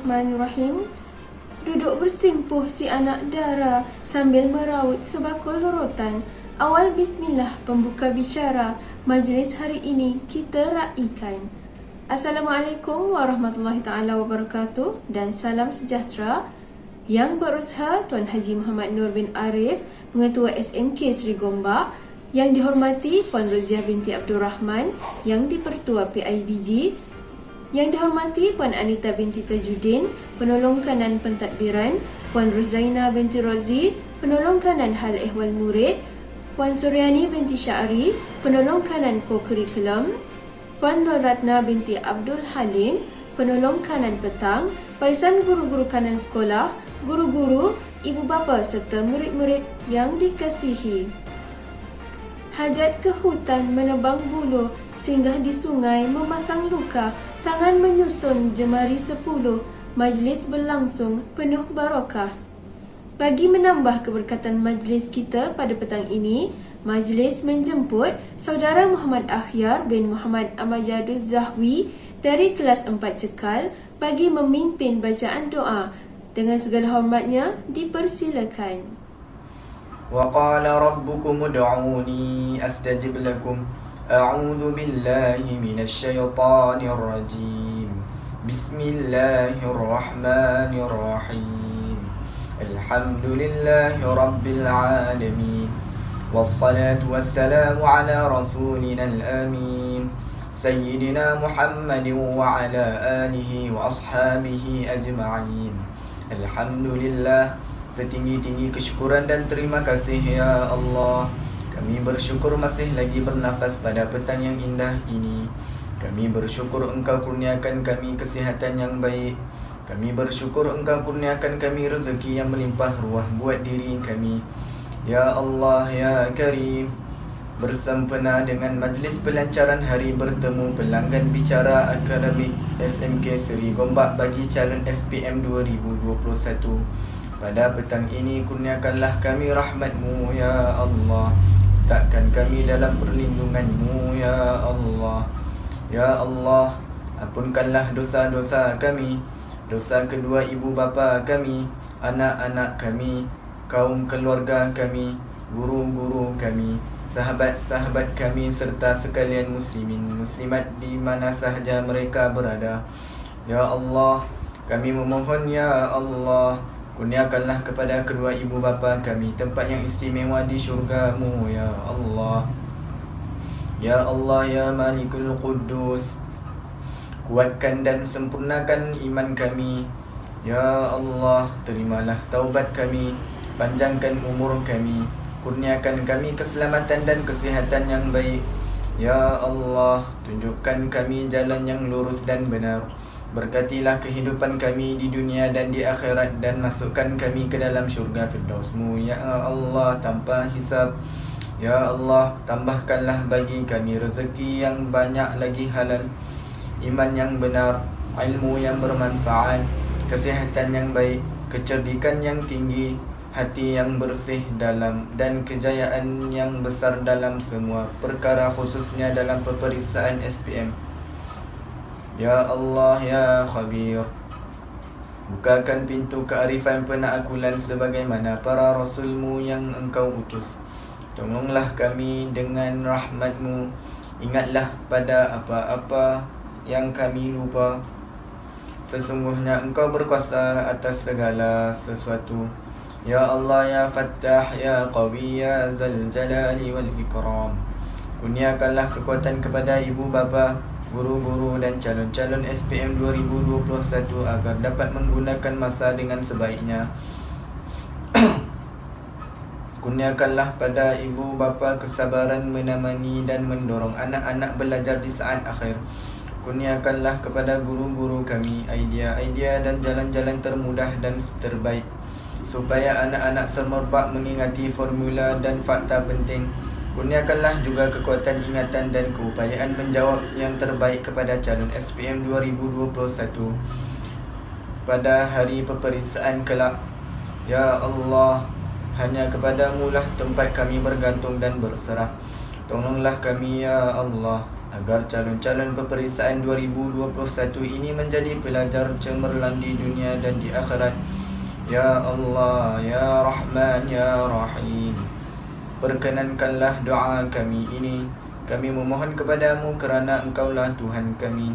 Bismillahirrahmanirrahim. Duduk bersimpuh si anak dara sambil meraut sebakul rotan. Awal bismillah pembuka bicara, majlis hari ini kita raikan. Assalamualaikum warahmatullahi taala wabarakatuh dan salam sejahtera. Yang berusaha Tuan Haji Muhammad Nur bin Arif, Pengetua SMK Seri Gombak. Yang dihormati Puan Roziah binti Abdul Rahman, Yang di-Pertua PIBG. Yang dihormati Puan Anita binti Tajuddin, Penolong Kanan Pentadbiran, Puan Rozaina binti Rozi, Penolong Kanan Hal Ehwal Murid, Puan Suryani binti Syari, Penolong Kanan Co-Curriculum, Puan Nur Ratna binti Abdul Halim, Penolong Kanan Petang, Barisan Guru-Guru Kanan Sekolah, Guru-Guru, Ibu Bapa serta murid-murid yang dikasihi. Hajat ke hutan menebang bulu, singgah di sungai memasang luka, tangan menyusun jemari 10, majlis berlangsung penuh barakah. Bagi menambah keberkatan majlis kita pada petang ini, majlis menjemput Saudara Muhammad Akhyar bin Muhammad Amajadul Zahwi dari kelas 4 Cekal bagi memimpin bacaan doa. Dengan segala hormatnya, dipersilakan. وقال ربكم ادعوني أستجب لكم أعوذ بالله من الشيطان الرجيم بسم الله الرحمن الرحيم الحمد لله رب العالمين والصلاة والسلام على رسولنا الأمين سيدنا محمد وعلى آله وأصحابه أجمعين الحمد لله. Setinggi-tinggi kesyukuran dan terima kasih ya Allah. Kami bersyukur masih lagi bernafas pada petang yang indah ini. Kami bersyukur Engkau kurniakan kami kesihatan yang baik. Kami bersyukur Engkau kurniakan kami rezeki yang melimpah ruah buat diri kami. Ya Allah ya Karim, bersempena dengan majlis pelancaran hari bertemu pelanggan bicara akademik SMK Seri Gombak bagi calon SPM 2021. Pada petang ini kurniakanlah kami rahmat-Mu ya Allah. Letakkan kami dalam perlindungan-Mu ya Allah. Ya Allah, ampunkanlah dosa-dosa kami, dosa kedua ibu bapa kami, anak-anak kami, kaum keluarga kami, guru-guru kami, sahabat-sahabat kami serta sekalian muslimin muslimat di mana sahaja mereka berada. Ya Allah, kami memohon ya Allah, kurniakanlah kepada kedua ibu bapa kami tempat yang istimewa di syurga-Mu ya Allah. Ya Allah ya Malikul Quddus, kuatkan dan sempurnakan iman kami. Ya Allah, terimalah taubat kami, panjangkan umur kami, kurniakan kami keselamatan dan kesihatan yang baik. Ya Allah, tunjukkan kami jalan yang lurus dan benar. Berkatilah kehidupan kami di dunia dan di akhirat dan masukkan kami ke dalam syurga Firdaus-Mu ya Allah tanpa hisab. Ya Allah, tambahkanlah bagi kami rezeki yang banyak lagi halal, iman yang benar, ilmu yang bermanfaat, kesihatan yang baik, kecerdikan yang tinggi, hati yang bersih dalam dan kejayaan yang besar dalam semua perkara, khususnya dalam peperiksaan SPM. Ya Allah ya Khabir, bukakan pintu kearifan penaklukan sebagaimana para Rasul-Mu yang Engkau utus. Tolonglah kami dengan rahmat-Mu. Ingatlah pada apa-apa yang kami lupa. Sesungguhnya Engkau berkuasa atas segala sesuatu. Ya Allah ya Fattah ya Qawi ya Zal Jalali wal Ikram. Kurniakanlah kekuatan kepada ibu bapa, guru-guru dan calon-calon SPM 2021 agar dapat menggunakan masa dengan sebaiknya. Kurniakanlah pada ibu bapa kesabaran menemani dan mendorong anak-anak belajar di saat akhir. Kurniakanlah kepada guru-guru kami idea-idea dan jalan-jalan termudah dan terbaik supaya anak-anak semerbak mengingati formula dan fakta penting. Kurniakanlah juga kekuatan ingatan dan keupayaan menjawab yang terbaik kepada calon SPM 2021 pada hari peperiksaan kelak. Ya Allah, hanya kepada-Mu lah tempat kami bergantung dan berserah. Tolonglah kami ya Allah. agar calon-calon peperiksaan 2021 ini menjadi pelajar cemerlang di dunia dan di akhirat. Ya Allah, Ya Rahman, Ya Rahim, perkenankanlah doa kami ini. Kami memohon kepadamu kerana Engkaulah Tuhan kami.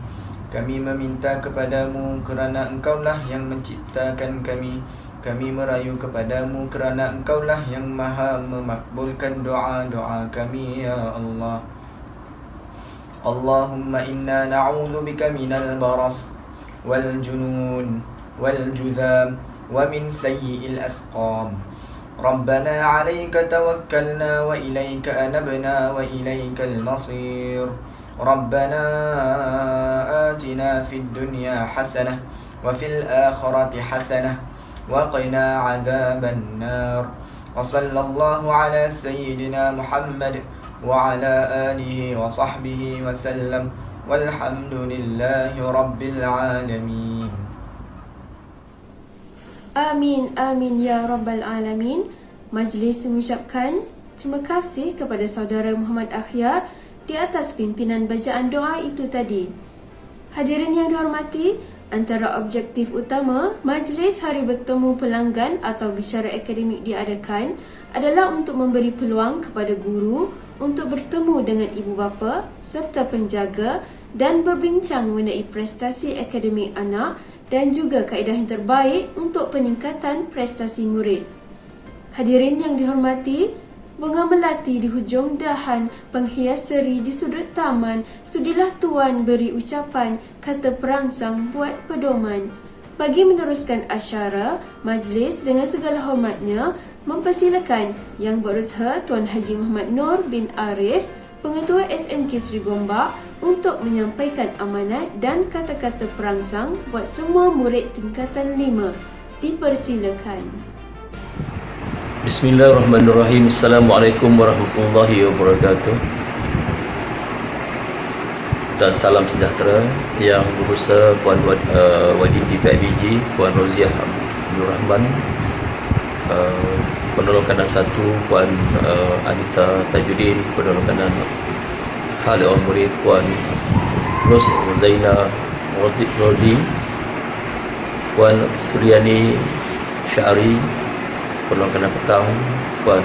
Kami meminta kepadamu kerana Engkaulah yang menciptakan kami. Kami merayu kepadamu kerana Engkaulah yang maha memakbulkan doa-doa kami, Ya Allah. Allahumma inna na'udhu bika minal baras wal junun wal juzam wa min sayyi'il asqam. ربنا عليك توكلنا وإليك أنبنا وإليك المصير. ربنا آتنا في الدنيا حسنة وفي الآخرة حسنة وقنا عذاب النار. وصلى الله على سيدنا محمد وعلى آله وصحبه وسلم والحمد لله رب العالمين. Amin, amin ya Rabbal Alamin. Majlis mengucapkan terima kasih kepada saudara Muhammad Akhyar di atas pimpinan bacaan doa itu tadi. Hadirin yang dihormati, antara objektif utama majlis hari bertemu pelanggan atau bisyara akademik diadakan adalah untuk memberi peluang kepada guru untuk bertemu dengan ibu bapa serta penjaga dan berbincang mengenai prestasi akademik anak dan juga kaedah yang terbaik untuk peningkatan prestasi murid. Hadirin yang dihormati, bunga melati di hujung dahan penghias seri di sudut taman, sudilah tuan beri ucapan kata perangsang buat pedoman. Bagi meneruskan acara, majlis dengan segala hormatnya mempersilakan Yang Berusaha Tuan Haji Muhammad Nur bin Arif, Pengetua SMK Seri Gombak, untuk menyampaikan amanat dan kata-kata perangsang buat semua murid tingkatan 5. Dipersilakan. Bismillahirrahmanirrahim. Assalamualaikum warahmatullahi wabarakatuh. Dan salam sejahtera. Yang berusaha Puan Wadidi PIBG, Puan Roziah Abdul Rahman, penolong kanan 1 Puan Anita Tajuddin, penolong kanan Khalid Al-Murid Puan Zaina Rozi, Puan Suryani Syari, penolong kanan petang Puan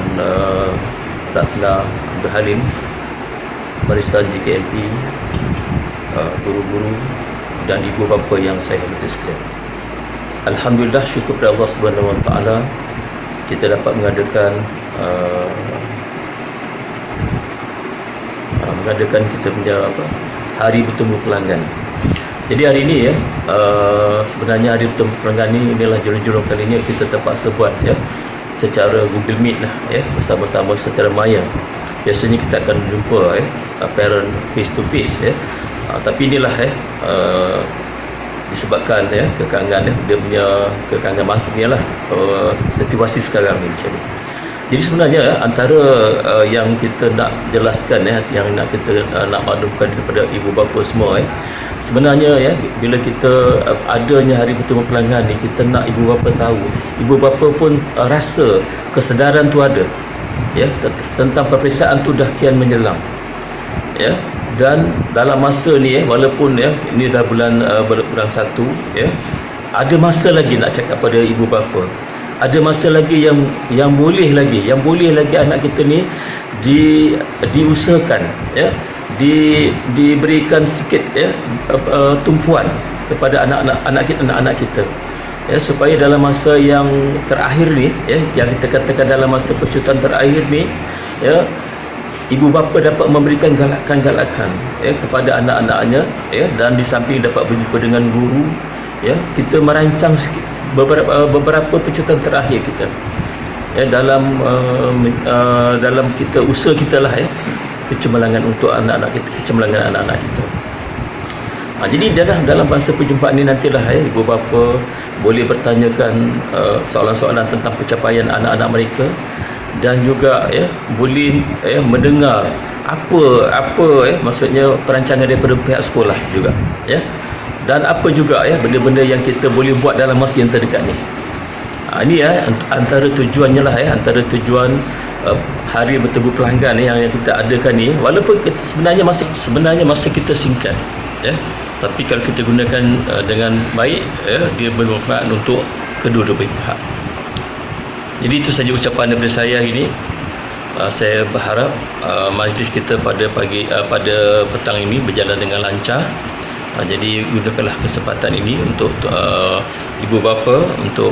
Ratna Abdul Halim, barisan JKMP, guru-guru dan ibu bapa yang saya hormati sekalian. Alhamdulillah, syukur kepada Allah Subhanahu Wa Taala, kita dapat mengadakan kita punya hari bertemu pelanggan. Jadi hari ini sebenarnya hari bertemu pelanggan ni inilah jurung-jurung kali ini kita terpaksa buat secara Google Meet lah bersama-sama secara maya. Biasanya kita akan jumpa parent face to face tapi inilah disebabkan kekangan dia punya kekangan maksudnya lah situasi sekarang ni macam ni. Jadi sebenarnya antara yang kita nak jelaskan yang nak kita nak maklumkan kepada ibu bapa semua sebenarnya bila kita adanya hari bertemu pelanggan ni, kita nak ibu bapa tahu, ibu bapa pun rasa kesedaran tu ada tentang peperiksaan tu dah kian menjelang dan dalam masa ni walaupun ini dah bulan 1 ada masa lagi nak cakap pada ibu bapa. Ada masa lagi yang boleh lagi anak kita ni diusahakan diberikan sikit tumpuan kepada anak-anak kita supaya dalam masa yang terakhir ni yang kita katakan dalam masa pecutan terakhir ni ibu bapa dapat memberikan galakan-galakan kepada anak-anaknya dan di samping dapat berjumpa dengan guru kita merancang sikit beberapa pecutan terakhir kita dalam kita usaha kita lah kecemerlangan untuk anak-anak kita, kecemerlangan anak-anak kita. Jadi dalam masa perjumpaan ini nantilah ibu bapa boleh bertanyakan soalan-soalan tentang pencapaian anak-anak mereka dan juga boleh mendengar apa maksudnya perancangan daripada pihak sekolah juga dan apa juga benda-benda yang kita boleh buat dalam masa yang terdekat ni. Ini antara tujuannya lah, antara tujuan hari bertemu pelanggan yang kita adakan ni, walaupun sebenarnya masa kita singkat, tapi kalau kita gunakan dengan baik, dia bermanfaat untuk kedua-dua pihak. Jadi itu saja ucapan daripada saya hari ini. Saya berharap majlis kita pada petang ini berjalan dengan lancar. Jadi gunakanlah kesempatan ini untuk ibu bapa untuk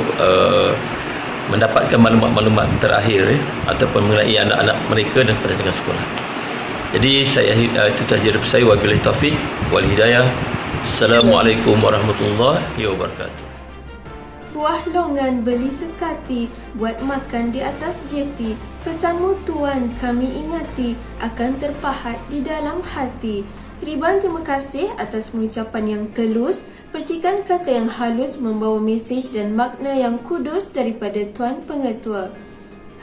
mendapatkan maklumat-maklumat terakhir ataupun mengenai anak-anak mereka dan pelajaran sekolah. Jadi saya itu saja daripada saya. Wabillahi taufik wal hidayah. Assalamualaikum warahmatullahi wabarakatuh. Buah longan beli sekati, buat makan di atas jeti. Pesanmu tuan kami ingati, akan terpahat di dalam hati. Ribuan terima kasih atas pengucapan yang telus, percikan kata yang halus membawa mesej dan makna yang kudus daripada Tuan Pengetua.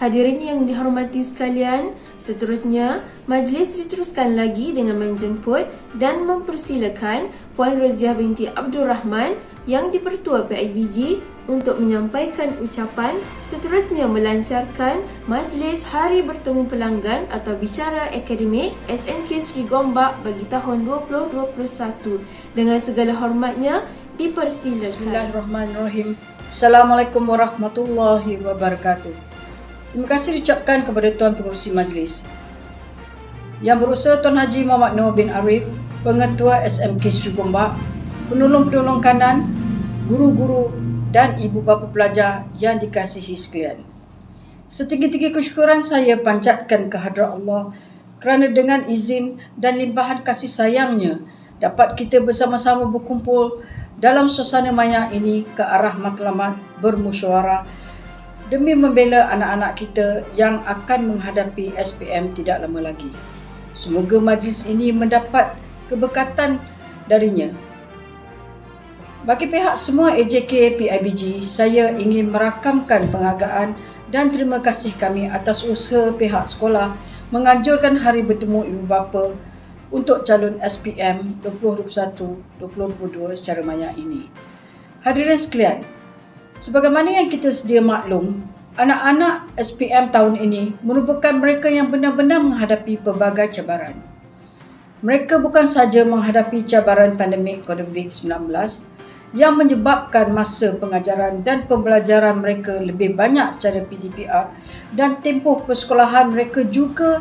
Hadirin yang dihormati sekalian, seterusnya majlis diteruskan lagi dengan menjemput dan mempersilakan Puan Roziah binti Abdul Rahman yang dipertua PIBG untuk menyampaikan ucapan, seterusnya melancarkan majlis Hari Bertemu Pelanggan atau Bicara Akademik SMK Seri Gombak bagi tahun 2021. Dengan segala hormatnya, dipersilakan. Bismillahirrahmanirrahim. Assalamualaikum warahmatullahi wabarakatuh. Terima kasih diucapkan kepada Tuan Pengerusi Majlis. Yang berusaha Tuan Haji Muhammad Noor bin Arif, Pengetua SMK Seri Gombak, penolong-penolong kanan, guru-guru dan ibu bapa pelajar yang dikasihi sekalian. Setinggi-tinggi kesyukuran saya panjatkan kehadrat Allah kerana dengan izin dan limpahan kasih sayangnya dapat kita bersama-sama berkumpul dalam suasana maya ini ke arah matlamat bermusyawarah demi membela anak-anak kita yang akan menghadapi SPM tidak lama lagi. Semoga majlis ini mendapat keberkatan darinya. Bagi pihak semua AJK PIBG, saya ingin merakamkan penghargaan dan terima kasih kami atas usaha pihak sekolah menganjurkan hari bertemu ibu bapa untuk calon SPM 2021-2022 secara maya ini. Hadirin sekalian, sebagaimana yang kita sedia maklum, anak-anak SPM tahun ini merupakan mereka yang benar-benar menghadapi pelbagai cabaran. Mereka bukan sahaja menghadapi cabaran pandemik COVID-19 yang menyebabkan masa pengajaran dan pembelajaran mereka lebih banyak secara PDPR dan tempoh persekolahan mereka juga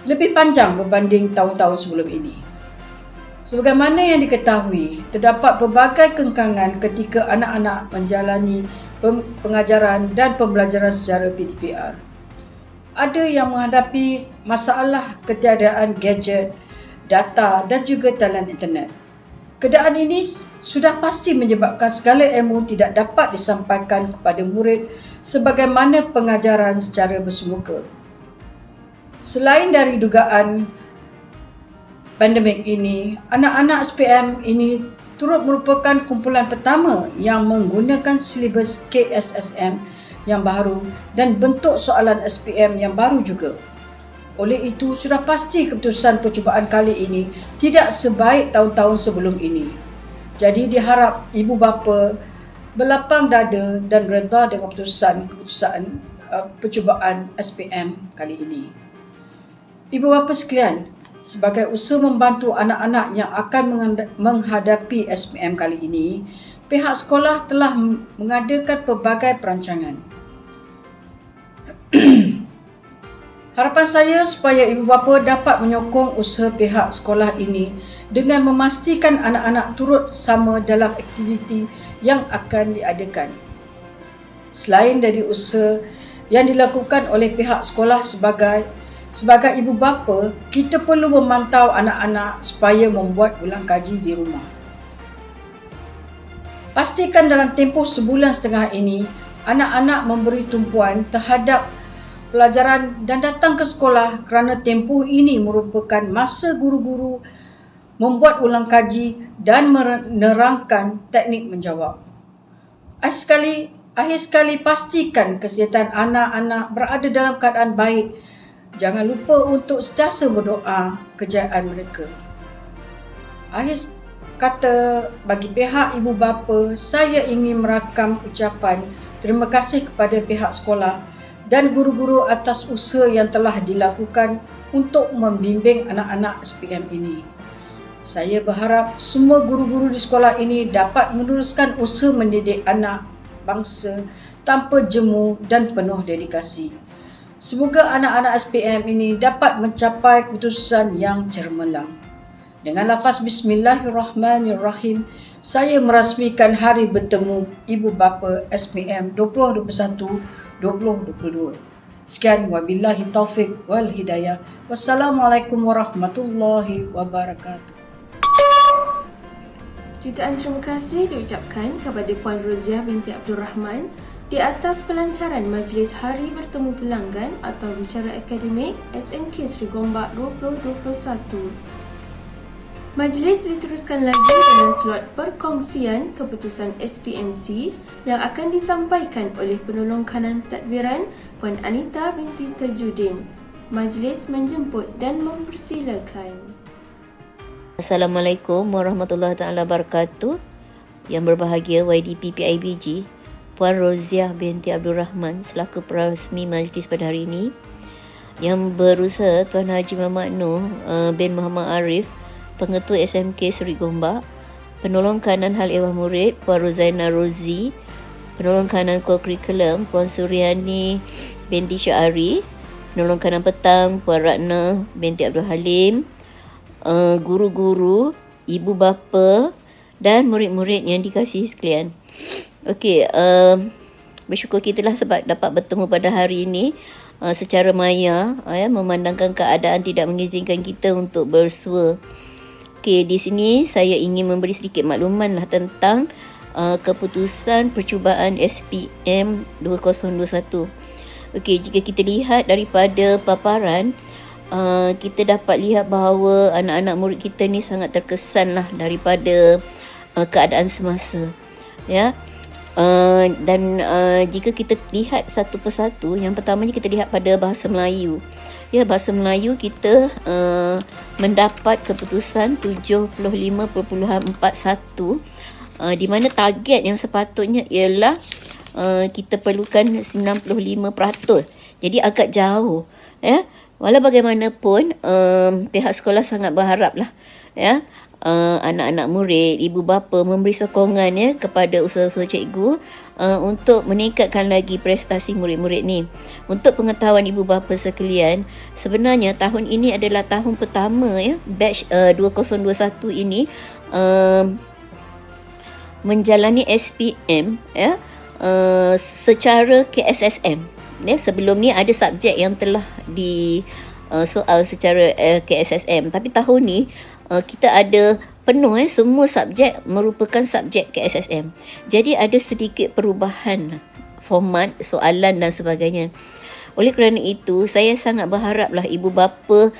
lebih panjang berbanding tahun-tahun sebelum ini. Sebagaimana yang diketahui, terdapat pelbagai kengkangan ketika anak-anak menjalani pengajaran dan pembelajaran secara PDPR. Ada yang menghadapi masalah ketiadaan gadget, data dan juga talian internet. Keadaan ini sudah pasti menyebabkan segala ilmu tidak dapat disampaikan kepada murid sebagaimana pengajaran secara bersemuka. Selain dari dugaan pandemik ini, anak-anak SPM ini turut merupakan kumpulan pertama yang menggunakan silibus KSSM yang baru dan bentuk soalan SPM yang baru juga. Oleh itu, sudah pasti keputusan percubaan kali ini tidak sebaik tahun-tahun sebelum ini. Jadi diharap ibu bapa berlapang dada dan redha dengan keputusan percubaan SPM kali ini. Ibu bapa sekalian, sebagai usaha membantu anak-anak yang akan menghadapi SPM kali ini, pihak sekolah telah mengadakan pelbagai perancangan. Harapan saya supaya ibu bapa dapat menyokong usaha pihak sekolah ini dengan memastikan anak-anak turut sama dalam aktiviti yang akan diadakan. Selain dari usaha yang dilakukan oleh pihak sekolah sebagai ibu bapa, kita perlu memantau anak-anak supaya membuat ulang kaji di rumah. Pastikan dalam tempoh sebulan setengah ini, anak-anak memberi tumpuan terhadap pelajaran dan datang ke sekolah kerana tempoh ini merupakan masa guru-guru membuat ulang kaji dan menerangkan teknik menjawab. Akhir sekali pastikan kesihatan anak-anak berada dalam keadaan baik. Jangan lupa untuk sentiasa berdoa kejayaan mereka. Akhir kata, bagi pihak ibu bapa, saya ingin merakam ucapan Terima kasih kepada pihak sekolah dan guru-guru atas usaha yang telah dilakukan untuk membimbing anak-anak SPM ini. Saya berharap semua guru-guru di sekolah ini dapat meneruskan usaha mendidik anak bangsa tanpa jemu dan penuh dedikasi. Semoga anak-anak SPM ini dapat mencapai keputusan yang cemerlang. Dengan lafaz Bismillahirrahmanirrahim, saya merasmikan hari bertemu Ibu Bapa SPM 2021-2022. Sekian, wabillahi taufik wal hidayah. Wassalamualaikum warahmatullahi wabarakatuh. Jutaan terima kasih diucapkan kepada Puan Roziah binti Abdul Rahman di atas pelancaran Majlis Hari Bertemu Pelanggan atau Bicara Akademik SMK Seri Gombak 2021. Majlis diteruskan lagi dengan slot perkongsian keputusan SPMC yang akan disampaikan oleh penolong kanan pentadbiran Puan Anita binti Terjudin. Majlis menjemput dan mempersilakan. Assalamualaikum warahmatullahi taala wabarakatuh. Yang berbahagia YDP PIBG Puan Roziah binti Abdul Rahman selaku perasmi majlis pada hari ini. Yang berusaha Tuan Haji Muhammad Noor bin Muhammad Arif, Pengetua SMK Seri Gombak, penolong kanan Hal Ehwal Murid Puan Rozaina Rozi, penolong kanan Kurikulum Puan Suryani binti Syari, penolong kanan petang Puan Ratna binti Abdul Halim, guru-guru, ibu bapa dan murid-murid yang dikasihi sekalian. Okey, bersyukur kita lah sebab dapat bertemu pada hari ini secara maya, memandangkan keadaan tidak mengizinkan kita untuk bersua. Okey, di sini saya ingin memberi sedikit makluman lah tentang keputusan percubaan SPM 2021. Okey, jika kita lihat daripada paparan, kita dapat lihat bahawa anak-anak murid kita ni sangat terkesan lah daripada keadaan semasa, ya. Dan jika kita lihat satu persatu, yang pertamanya kita lihat pada bahasa Melayu. Ya, bahasa Melayu kita mendapat keputusan 75.41, di mana target yang sepatutnya ialah kita perlukan 95%. Jadi agak jauh, ya. Walau bagaimanapun pihak sekolah sangat berharaplah, ya, anak-anak murid, ibu bapa memberi sokongan, ya, kepada usaha-usaha cikgu untuk meningkatkan lagi prestasi murid-murid ni. Untuk pengetahuan ibu bapa sekalian, sebenarnya tahun ini adalah tahun pertama, ya, batch 2021 ini menjalani SPM, ya, secara KSSM. Ya, sebelum ni ada subjek yang telah soal secara KSSM, tapi tahun ni kita ada penuh, semua subjek merupakan subjek KSSM. Jadi ada sedikit perubahan format soalan dan sebagainya. Oleh kerana itu, saya sangat berharaplah ibu bapa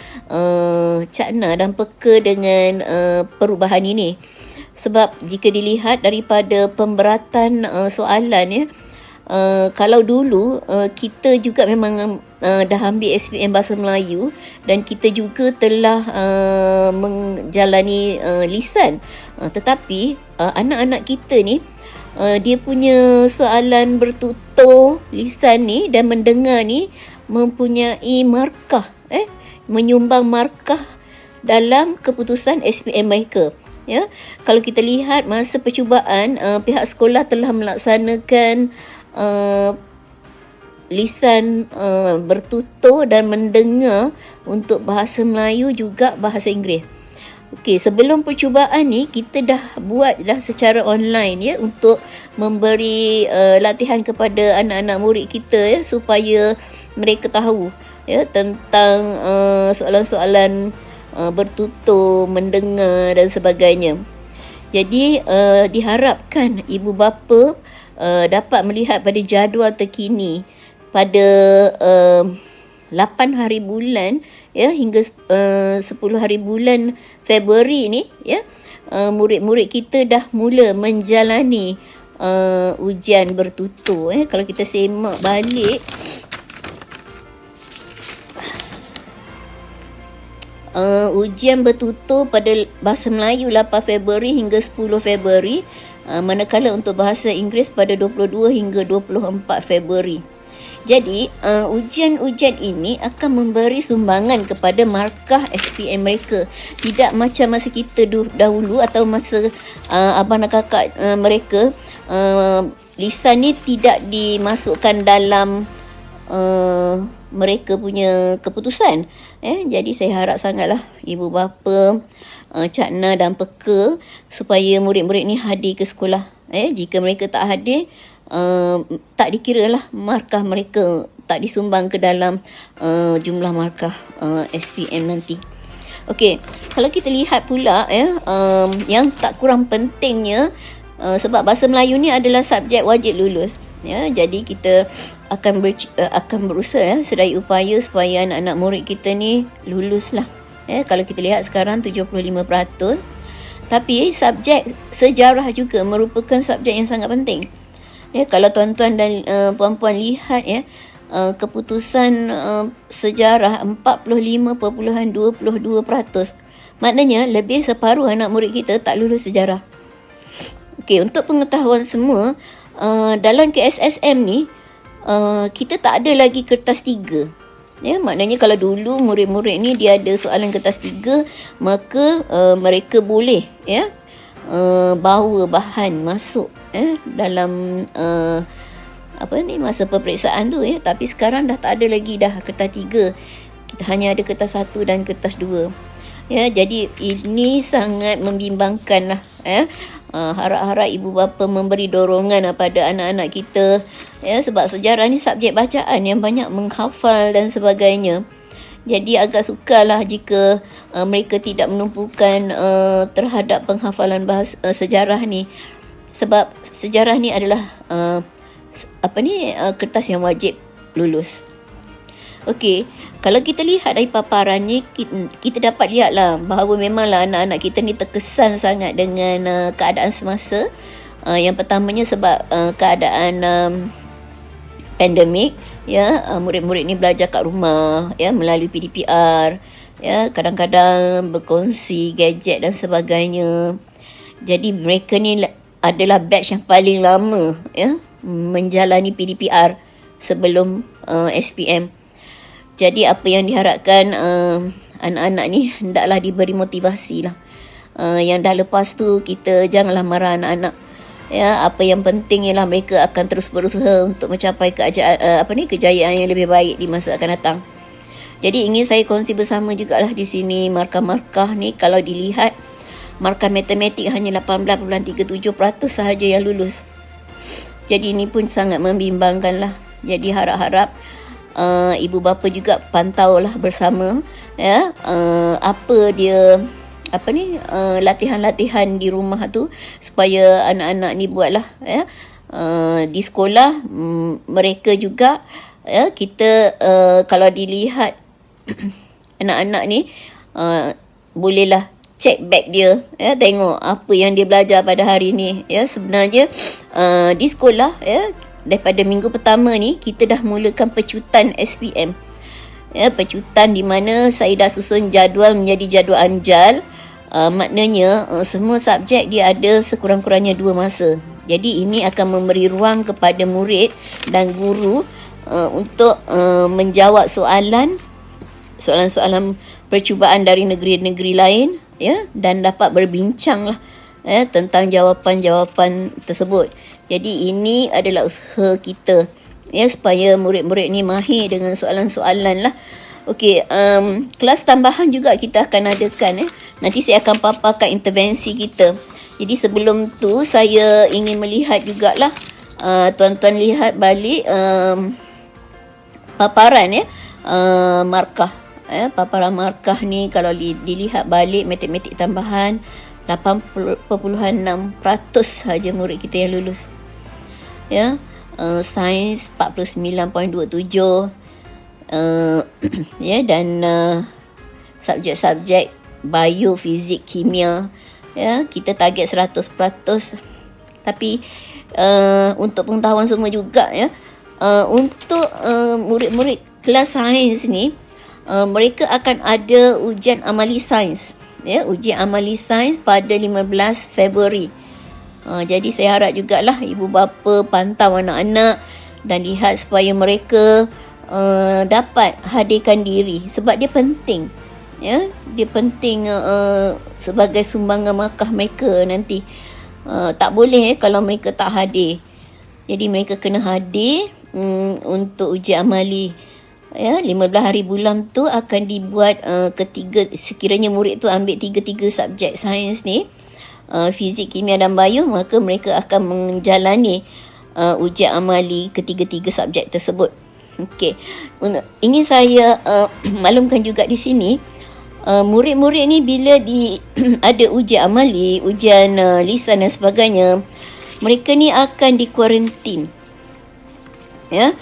cakna dan peka dengan perubahan ini. Sebab jika dilihat daripada pemberatan soalan, ya, kalau dulu kita juga memang dah ambil SPM Bahasa Melayu dan kita juga telah menjalani lisan, tetapi anak-anak kita ni dia punya soalan bertutur lisan ni dan mendengar ni mempunyai markah, menyumbang markah dalam keputusan SPM mereka. Ya, kalau kita lihat masa percubaan, pihak sekolah telah melaksanakan lisan bertutur dan mendengar untuk bahasa Melayu juga bahasa Inggeris. Okey, sebelum percubaan ni kita dah buat secara online, ya, untuk memberi latihan kepada anak-anak murid kita, ya, supaya mereka tahu, ya, tentang soalan-soalan bertutur, mendengar dan sebagainya. Jadi diharapkan ibu bapa dapat melihat pada jadual terkini pada 8 hari bulan, ya, hingga 10 hari bulan Februari ni, ya, murid-murid kita dah mula menjalani ujian bertutur. Kalau kita semak balik, ujian bertutur pada bahasa Melayu 8 Februari hingga 10 Februari, manakala untuk bahasa Inggeris pada 22 hingga 24 Februari. Jadi, ujian-ujian ini akan memberi sumbangan kepada markah SPM mereka. Tidak macam masa kita dahulu atau masa abang dan kakak mereka, lisan ni tidak dimasukkan dalam mereka punya keputusan. Jadi saya harap sangatlah ibu bapa, Cak Na dan Peka supaya murid-murid ni hadir ke sekolah. Jika mereka tak hadir, tak dikira lah markah mereka, tak disumbang ke dalam jumlah markah SPM nanti. Okey, kalau kita lihat pula yang tak kurang pentingnya, sebab bahasa Melayu ni adalah subjek wajib lulus. Jadi kita akan berusaha sedaya upaya supaya anak-anak murid kita ni lulus lah. Kalau kita lihat sekarang 75%, tapi subjek sejarah juga merupakan subjek yang sangat penting. Kalau tuan-tuan dan puan-puan lihat keputusan sejarah 45.22%, maknanya lebih separuh anak murid kita tak lulus sejarah. Okey, untuk pengetahuan semua, dalam KSSM ni kita tak ada lagi kertas 3. Maknanya kalau dulu murid-murid ni dia ada soalan kertas 3, maka mereka boleh bawa bahan masuk dalam masa peperiksaan tu. Tapi sekarang dah tak ada lagi dah kertas 3. Kita hanya ada kertas 1 dan kertas 2. Jadi ini sangat membimbangkan lah. Harap-harap ibu bapa memberi dorongan pada anak-anak kita, sebab sejarah ni subjek bacaan yang banyak menghafal dan sebagainya. Jadi agak sukarlah jika mereka tidak menumpukan terhadap penghafalan bahasa sejarah ni, sebab sejarah ni adalah kertas yang wajib lulus. Okey, kalau kita lihat dari paparan ni, kita dapat lihatlah bahawa memanglah anak-anak kita ni terkesan sangat dengan keadaan semasa. Yang pertamanya sebab keadaan pandemik, murid-murid ni belajar kat rumah, melalui PDPR, kadang-kadang berkongsi gadget dan sebagainya. Jadi mereka ni adalah batch yang paling lama menjalani PDPR sebelum SPM. Jadi apa yang diharapkan, anak-anak ni hendaklah diberi motivasi lah. Yang dah lepas tu kita janganlah marah anak-anak. Apa yang penting ialah mereka akan terus berusaha untuk mencapai kejayaan yang lebih baik di masa akan datang. Jadi ingin saya kongsi bersama jugalah di sini markah-markah ni. Kalau dilihat, markah matematik hanya 18.37% sahaja yang lulus. Jadi ini pun sangat membimbangkan lah. Jadi harap-harap ibu bapa juga pantaulah bersama latihan-latihan di rumah tu supaya anak-anak ni buatlah di sekolah. Mereka juga kita kalau dilihat anak-anak ni bolehlah check back dia, tengok apa yang dia belajar pada hari ni. Sebenarnya di sekolah daripada minggu pertama ni kita dah mulakan pecutan SPM. Pecutan di mana saya dah susun jadual menjadi jadual anjal. Maknanya semua subjek dia ada sekurang-kurangnya 2 masa. Jadi ini akan memberi ruang kepada murid dan guru untuk menjawab soalan-soalan percubaan dari negeri-negeri lain, dan dapat berbincang lah tentang jawapan-jawapan tersebut. Jadi ini adalah usaha kita supaya murid-murid ni mahir dengan soalan-soalan lah. Okey, kelas tambahan juga kita akan adakan. Nanti saya akan paparkan intervensi kita. Jadi sebelum tu saya ingin melihat jugalah, tuan-tuan lihat balik paparan markah. Paparan markah ni kalau dilihat balik, matematik tambahan 8.6% saja murid kita yang lulus. Sains 49.27%, dan subjek-subjek bio, fizik, kimia, kita target 100%. Tapi untuk pengetahuan semua juga, untuk murid-murid kelas sains ni, mereka akan ada ujian amali sains. Ujian amali sains pada 15 Februari. Jadi saya harap jugalah ibu bapa pantau anak-anak dan lihat supaya mereka dapat hadirkan diri sebab dia penting. Ya, dia penting sebagai sumbangan markah mereka nanti. Tak boleh kalau mereka tak hadir. Jadi mereka kena hadir untuk ujian amali. Ya, 15 hari bulan tu akan dibuat ketiga, sekiranya murid tu ambil tiga-tiga subjek sains ni, fizik, kimia dan bio, maka mereka akan menjalani ujian amali ketiga-tiga subjek tersebut. Okey. Ingin saya maklumkan juga di sini, murid-murid ni bila ada ujian amali, ujian lisan dan sebagainya, mereka ni akan dikuarantin. Ya.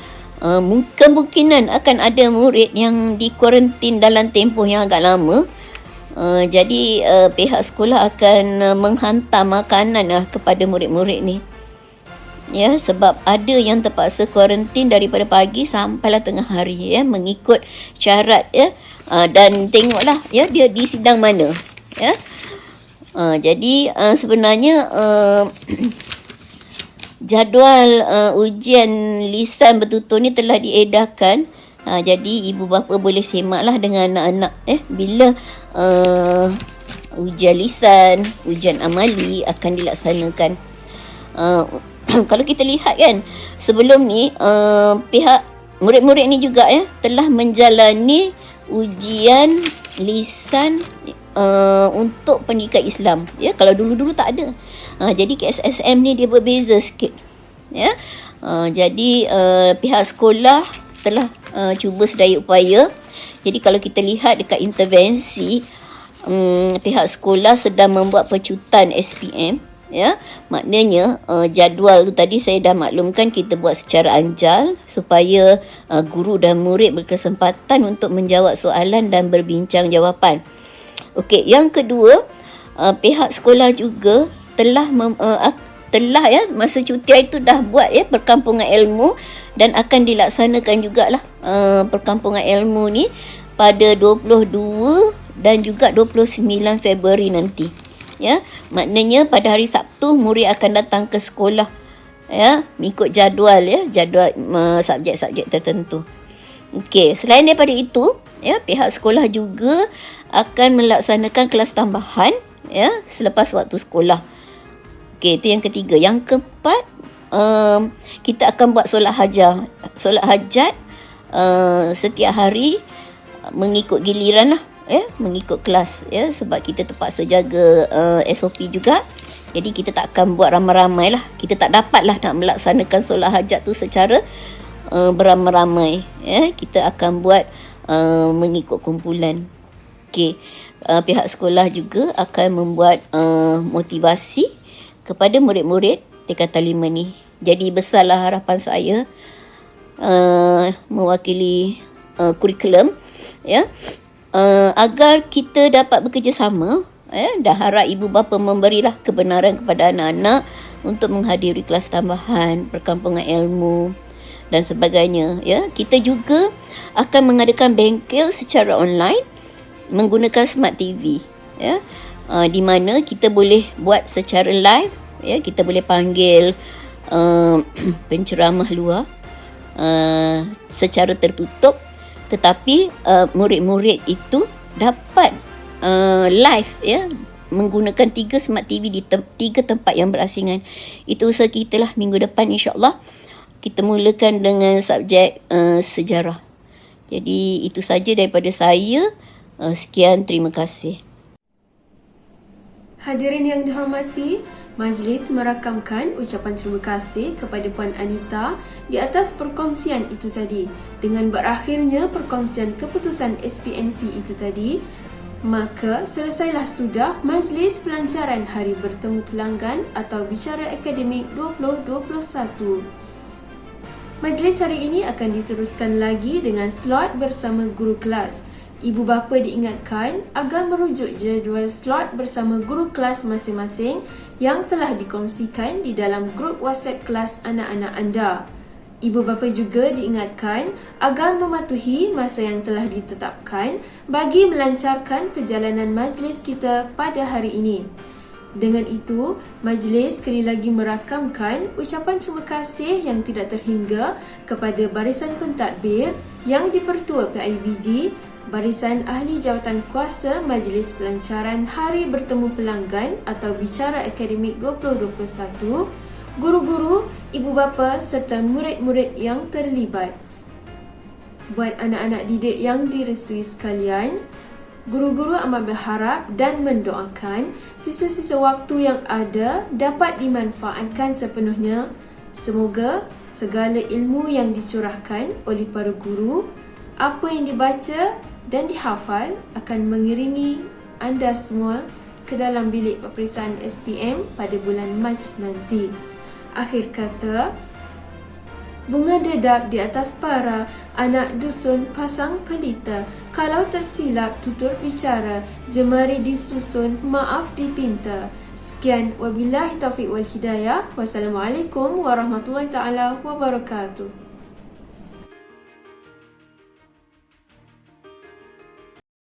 Kemungkinan akan ada murid yang dikuarantin dalam tempoh yang agak lama. Jadi pihak sekolah akan menghantar makanan kepada murid-murid ni. Ya, sebab ada yang terpaksa kuarantin daripada pagi sampailah tengah hari, ya, mengikut syarat, ya. Dan tengoklah, ya, dia di sidang mana, ya. Jadi sebenarnya jadual ujian lisan bertutur ni telah diedarkan. Jadi ibu bapa boleh semaklah dengan anak-anak bila ujian lisan, ujian amali akan dilaksanakan. Kalau kita lihat kan, sebelum ni pihak murid-murid ni juga, ya, telah menjalani ujian lisan untuk pendidikan Islam. Ya, kalau dulu-dulu tak ada. Jadi KSSM ni dia berbeza sikit. Ya. Jadi pihak sekolah telah cuba sedaya upaya. Jadi kalau kita lihat dekat intervensi, pihak sekolah sedang membuat pecutan SPM. Ya, maknanya jadual tu tadi saya dah maklumkan kita buat secara anjal supaya guru dan murid berkesempatan untuk menjawab soalan dan berbincang jawapan. Okey, yang kedua, pihak sekolah juga telah ya, masa cuti itu dah buat, ya, perkampungan ilmu dan akan dilaksanakan jugalah perkampungan ilmu ni pada 22 dan juga 29 Februari nanti. Ya, maknanya pada hari Sabtu murid akan datang ke sekolah, ya, mengikut jadual, ya, jadual subjek-subjek tertentu. Okey, selain daripada itu, ya, pihak sekolah juga akan melaksanakan kelas tambahan, ya, selepas waktu sekolah. Okey, itu yang ketiga. Yang keempat, kita akan buat solat hajat setiap hari mengikut giliran lah, ya, mengikut kelas, ya, sebab kita terpaksa jaga SOP juga. Jadi kita tak akan buat ramai-ramai lah. Kita tak dapat lah nak melaksanakan solat hajat tu secara beramai-ramai, ya. Kita akan buat mengikut kumpulan. Okey, pihak sekolah juga akan membuat motivasi kepada murid-murid tingkatan 5 ni. Jadi besarlah harapan saya mewakili kurikulum, ya, agar kita dapat bekerjasama, ya, dan harap ibu bapa memberilah kebenaran kepada anak-anak untuk menghadiri kelas tambahan, perkampungan ilmu dan sebagainya, ya. Kita juga akan mengadakan bengkel secara online menggunakan smart TV, ya, di mana kita boleh buat secara live, ya, kita boleh panggil penceramah luar secara tertutup, tetapi murid-murid itu dapat live, ya, menggunakan 3 smart TV di 3 tempat yang berasingan. Itu usaha kita lah minggu depan, insyaAllah. Kita mulakan dengan subjek sejarah. Jadi itu saja daripada saya. Sekian, terima kasih. Hadirin yang dihormati, majlis merakamkan ucapan terima kasih kepada Puan Anita di atas perkongsian itu tadi. Dengan berakhirnya perkongsian keputusan SPNC itu tadi, maka selesailah sudah majlis pelancaran Hari Bertemu Pelanggan atau Bicara Akademik 2021. Majlis hari ini akan diteruskan lagi dengan slot bersama guru kelas. Ibu bapa diingatkan agar merujuk jadual slot bersama guru kelas masing-masing yang telah dikongsikan di dalam grup WhatsApp kelas anak-anak anda. Ibu bapa juga diingatkan agar mematuhi masa yang telah ditetapkan bagi melancarkan perjalanan majlis kita pada hari ini. Dengan itu, majlis sekali lagi merakamkan ucapan terima kasih yang tidak terhingga kepada Barisan Pentadbir yang dipertua PIBG, Barisan Ahli Jawatan Kuasa Majlis Pelancaran Hari Bertemu Pelanggan atau Bicara Akademik 2021, guru-guru, ibu bapa serta murid-murid yang terlibat. Buat anak-anak didik yang direstui sekalian, guru-guru amat berharap dan mendoakan sisa-sisa waktu yang ada dapat dimanfaatkan sepenuhnya. Semoga segala ilmu yang dicurahkan oleh para guru, apa yang dibaca dan dihafal akan mengiringi anda semua ke dalam bilik peperiksaan SPM pada bulan Mac nanti. Akhir kata, bunga dedap di atas para anak dusun pasang pelita. Kalau tersilap tutur bicara, jemari disusun, maaf dipinta. Sekian, wabillahi taufiq wal hidayah. Wassalamualaikum warahmatullahi taala wabarakatuh.